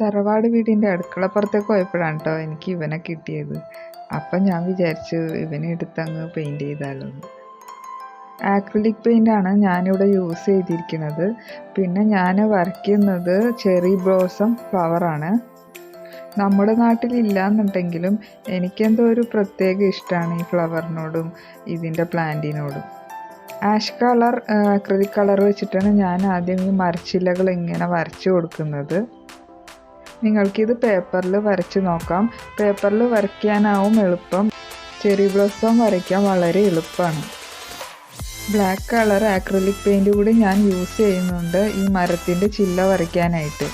തറവാട് വീടിൻ്റെ അടുക്കളപ്പുറത്തേക്ക് പോയപ്പോഴാണ് കേട്ടോ എനിക്ക് ഇവനെ കിട്ടിയത്. അപ്പം ഞാൻ വിചാരിച്ചു ഇവനെ എടുത്തങ്ങ് പെയിൻറ് ചെയ്താലോ. ആക്രിലിക് പെയിൻ്റാണ് ഞാനിവിടെ യൂസ് ചെയ്തിരിക്കുന്നത്. പിന്നെ ഞാൻ വരയ്ക്കുന്നത് ചെറി ബ്ലോസം ഫ്ലവറാണ്. നമ്മുടെ നാട്ടിലില്ല എന്നുണ്ടെങ്കിലും എനിക്കെന്തോ ഒരു പ്രത്യേക ഇഷ്ടമാണ് ഈ ഫ്ലവറിനോടും ഇതിൻ്റെ പ്ലാന്റിനോടും. ആഷ് കളർ അക്രിലിക് കളർ വെച്ചിട്ടാണ് ഞാൻ ആദ്യം ഈ മരച്ചില്ലകൾ ഇങ്ങനെ വരച്ചു കൊടുക്കുന്നത്. നിങ്ങൾക്കിത് പേപ്പറിൽ വരച്ച് നോക്കാം. പേപ്പറിൽ വരയ്ക്കാനാവും എളുപ്പം. ചെറി ബ്ലോസം വരയ്ക്കാൻ വളരെ എളുപ്പമാണ്. ബ്ലാക്ക് കളർ ആക്രിലിക് പെയിൻറ് കൂടി ഞാൻ യൂസ് ചെയ്യുന്നുണ്ട് ഈ മരത്തിൻ്റെ ചില്ല വരയ്ക്കാനായിട്ട്.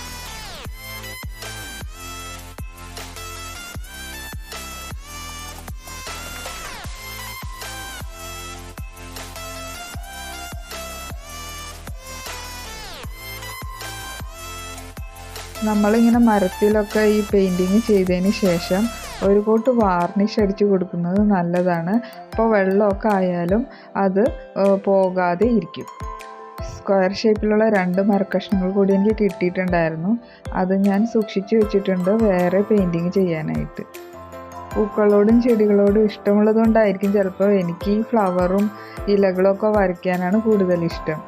നമ്മളിങ്ങനെ മരത്തിലൊക്കെ ഈ പെയിൻറ്റിങ് ചെയ്തതിന് ശേഷം ഒരു കോട്ട് വാർണിഷ് അടിച്ച് കൊടുക്കുന്നത് നല്ലതാണ്. അപ്പോൾ വെള്ളമൊക്കെ ആയാലും അത് പോകാതെ ഇരിക്കും. സ്ക്വയർ ഷേപ്പിലുള്ള 2 മരക്കഷ്ണങ്ങൾ കൂടി എനിക്ക് കിട്ടിയിട്ടുണ്ടായിരുന്നു. അത് ഞാൻ സൂക്ഷിച്ച് വെച്ചിട്ടുണ്ട് വേറെ പെയിൻറ്റിങ് ചെയ്യാനായിട്ട്. പൂക്കളോടും ചെടികളോടും ഇഷ്ടമുള്ളതുകൊണ്ടായിരിക്കും ചിലപ്പോൾ എനിക്ക് ഈ ഫ്ലവറും ഇലകളൊക്കെ വരയ്ക്കാനാണ് കൂടുതൽ ഇഷ്ടം.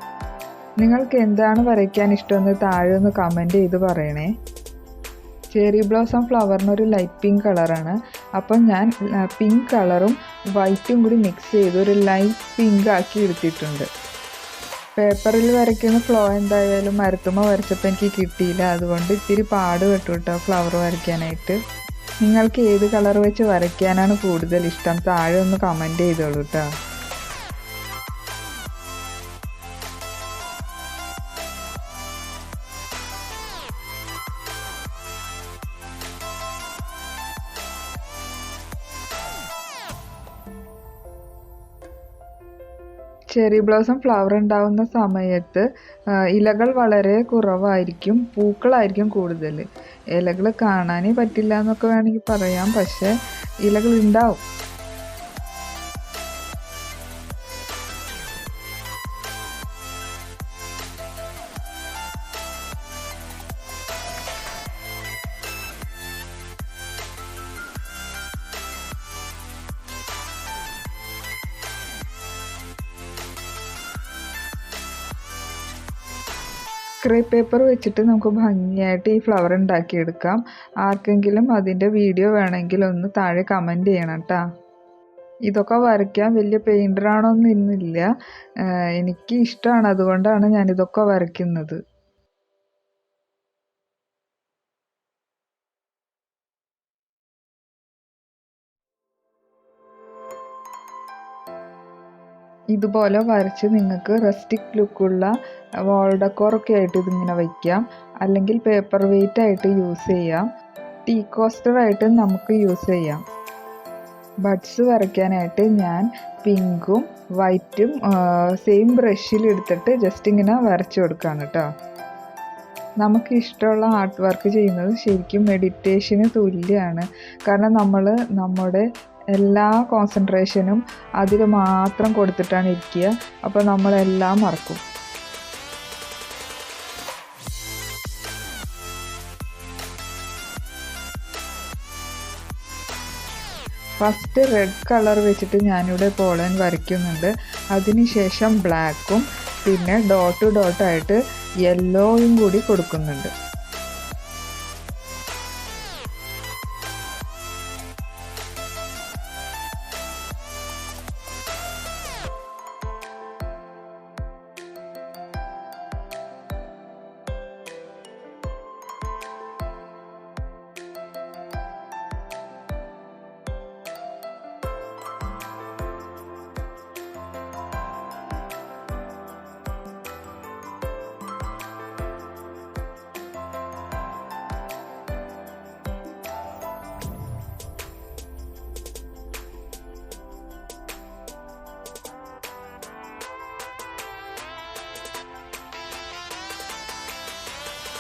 നിങ്ങൾക്ക് എന്താണ് വരയ്ക്കാൻ ഇഷ്ടമെന്ന് താഴെ ഒന്ന് കമൻറ്റ് ചെയ്ത് പറയണേ. ചെറി ബ്ലോസം ഫ്ലവറിനൊരു ലൈറ്റ് പിങ്ക് കളറാണ്. അപ്പം ഞാൻ പിങ്ക് കളറും വൈറ്റും കൂടി മിക്സ് ചെയ്ത് ഒരു ലൈറ്റ് പിങ്ക് ആക്കി എടുത്തിട്ടുണ്ട്. പേപ്പറിൽ വരയ്ക്കുന്ന ഫ്ലോ എന്തായാലും മരത്തുമ്മ വരച്ചപ്പോൾ എനിക്ക് കിട്ടിയില്ല. അതുകൊണ്ട് ഇത്തിരി പാട് പെട്ടു കേട്ടോ ഫ്ലവർ വരയ്ക്കാനായിട്ട്. നിങ്ങൾക്ക് ഏത് കളർ വെച്ച് വരയ്ക്കാനാണ് കൂടുതൽ ഇഷ്ടം? താഴെ ഒന്ന് കമൻറ്റ് ചെയ്തോളൂ കേട്ടോ. ചെറി ബ്ലോസം ഫ്ലവർ ഉണ്ടാകുന്ന സമയത്ത് ഇലകൾ വളരെ കുറവായിരിക്കും, പൂക്കളായിരിക്കും കൂടുതൽ. ഇലകൾ കാണാനേ പറ്റില്ല എന്നൊക്കെ വേണമെങ്കിൽ പറയാം, പക്ഷേ ഇലകൾ ഉണ്ടാവും. ക്രേപ്പ് പേപ്പർ വെച്ചിട്ട് നമുക്ക് ഭംഗിയായിട്ട് ഈ ഫ്ലവർ ഉണ്ടാക്കിയെടുക്കാം. ആർക്കെങ്കിലും അതിൻ്റെ വീഡിയോ വേണമെങ്കിൽ ഒന്ന് താഴെ കമൻറ്റ് ചെയ്യണം കേട്ടോ. ഇതൊക്കെ വരയ്ക്കാൻ വലിയ പെയിൻറ്ററാണോന്നും ഇന്നില്ല, എനിക്ക് ഇഷ്ടമാണ്, അതുകൊണ്ടാണ് ഞാനിതൊക്കെ വരയ്ക്കുന്നത്. ഇതുപോലെ വരച്ച് നിങ്ങൾക്ക് റസ്റ്റിക് ലുക്കുള്ള വാൾ ഡെക്കോറൊക്കെ ആയിട്ട് ഇതിങ്ങനെ വയ്ക്കാം. അല്ലെങ്കിൽ പേപ്പർ വെയിറ്റ് ആയിട്ട് യൂസ് ചെയ്യാം. ടീ കോസ്റ്ററായിട്ട് നമുക്ക് യൂസ് ചെയ്യാം. ബഡ്സ് വരയ്ക്കാനായിട്ട് ഞാൻ പിങ്കും വൈറ്റും സെയിം ബ്രഷിൽ എടുത്തിട്ട് ജസ്റ്റ് ഇങ്ങനെ വരച്ചു കൊടുക്കുകയാണ് കേട്ടോ. നമുക്ക് ഇഷ്ടമുള്ള ആർട്ട് വർക്ക് ചെയ്യുന്നത് ശരിക്കും മെഡിറ്റേഷന് തുല്യമാണ്. കാരണം നമ്മൾ നമ്മുടെ എല്ലാ കോൺസെൻട്രേഷനും അതിൽ മാത്രം കൊടുത്തിട്ടാണ് ഇരിക്കുക. അപ്പോൾ നമ്മളെല്ലാം മറക്കും. ഫസ്റ്റ് റെഡ് കളർ വെച്ചിട്ട് ഞാനിവിടെ പോളൻ വരയ്ക്കുന്നുണ്ട്. അതിനുശേഷം ബ്ലാക്കും പിന്നെ ഡോട്ട് ഡോട്ടായിട്ട് യെല്ലോയും കൂടി കൊടുക്കുന്നുണ്ട്.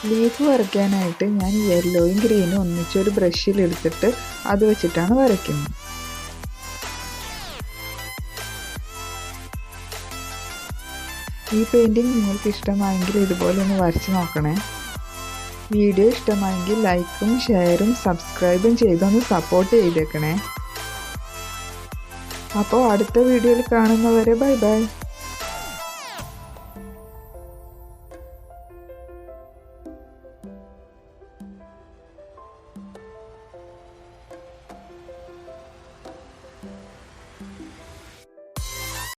ലീഫ് വരയ്ക്കാനായിട്ട് ഞാൻ യെല്ലോയും ഗ്രീനും ഒന്നിച്ചൊരു ബ്രഷിൽ എടുത്തിട്ട് അത് വെച്ചിട്ടാണ് വരയ്ക്കുന്നത്. ഈ പെയിൻറ്റിങ് നിങ്ങൾക്ക് ഇഷ്ടമായെങ്കിൽ ഇതുപോലെ ഒന്ന് വരച്ച് നോക്കണേ. വീഡിയോ ഇഷ്ടമായെങ്കിൽ ലൈക്കും ഷെയറും സബ്സ്ക്രൈബും ചെയ്തൊന്ന് സപ്പോർട്ട് ചെയ്തേക്കണേ. അപ്പോൾ അടുത്ത വീഡിയോയിൽ കാണുന്നവരെ ബൈ ബൈ.